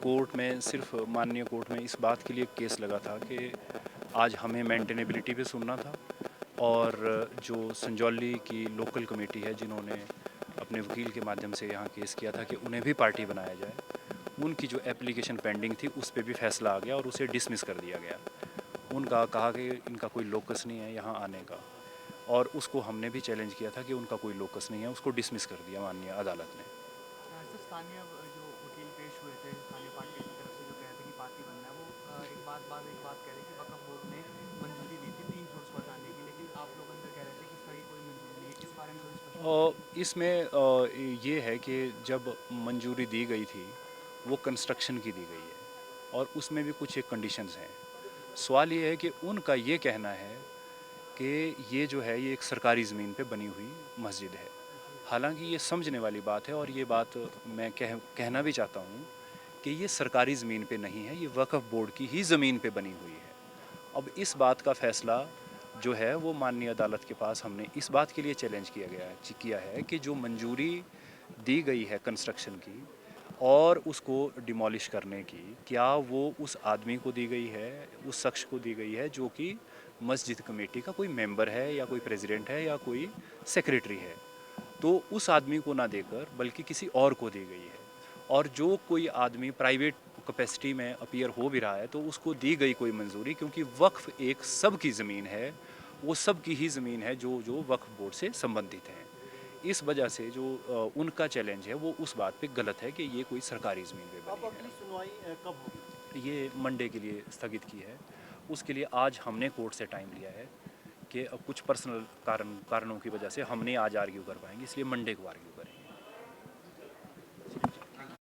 Court में सिर्फ माननीय कोर्ट में इस बात के लिए केस लगा था कि आज हमें मेंटेनेबिलिटी पे सुनना था और जो संजौली की लोकल कमेटी है जिन्होंने अपने वकील के माध्यम से यहाँ केस किया था कि उन्हें भी पार्टी बनाया जाए, उनकी जो एप्लीकेशन पेंडिंग थी उस पर भी फैसला आ गया और उसे डिसमिस कर दिया गया। उनका कहा कि इनका कोई लोकस नहीं है यहाँ आने का, और उसको हमने भी चैलेंज किया था कि उनका कोई लोकस नहीं है, उसको डिसमिस कर दिया माननीय अदालत ने। सर, स्थानीय जो वकील पेश हुए थे स्थानीय पार्टी की तरफ से, जो कह रहे थे कि पार्टी बनना है, वो एक बात कह रहे कि वक्फ बोर्ड ने मंजूरी दी थी 3 फ्लोर्स को हटाने की, लेकिन आप लोग अंदर कह रहे थे कि इस तरह की कोई मंजूरी नहीं है। इस बारे में थोड़ी स्पष्टता करें। इसमें ये है कि जब मंजूरी दी गई थी वो कंस्ट्रक्शन की दी गई है और उसमें भी कुछ एक कंडीशंस हैं। सवाल ये है कि उनका ये कहना है कि ये जो है ये एक सरकारी ज़मीन पे बनी हुई मस्जिद है। हालांकि ये समझने वाली बात है और ये बात मैं कहना भी चाहता हूँ कि ये सरकारी ज़मीन पे नहीं है, ये वक्फ बोर्ड की ही ज़मीन पे बनी हुई है। अब इस बात का फ़ैसला जो है वो माननीय अदालत के पास हमने इस बात के लिए चैलेंज किया है कि जो मंजूरी दी गई है कंस्ट्रक्शन की और उसको डिमोलिश करने की, क्या वो उस आदमी को दी गई है, उस शख्स को दी गई है जो कि मस्जिद कमेटी का कोई मेंबर है या कोई प्रेसिडेंट है या कोई सेक्रेटरी है, तो उस आदमी को ना देकर बल्कि किसी और को दी गई है। और जो कोई आदमी प्राइवेट कैपेसिटी में अपीयर हो भी रहा है तो उसको दी गई कोई मंजूरी, क्योंकि वक्फ एक सब की ज़मीन है, वो सब की ही ज़मीन है जो जो वक्फ बोर्ड से संबंधित हैं। इस वजह से जो उनका चैलेंज है वो उस बात पे गलत है कि ये कोई सरकारी ज़मीन पे अब बनी अगली सुनवाई कब होगी? है। ये मंडे के लिए स्थगित की है। उसके लिए आज हमने कोर्ट से टाइम लिया है कि कुछ पर्सनल कारणों की वजह से हम नहीं आज आर्ग्यू कर पाएंगे, इसलिए मंडे को आर्ग्यू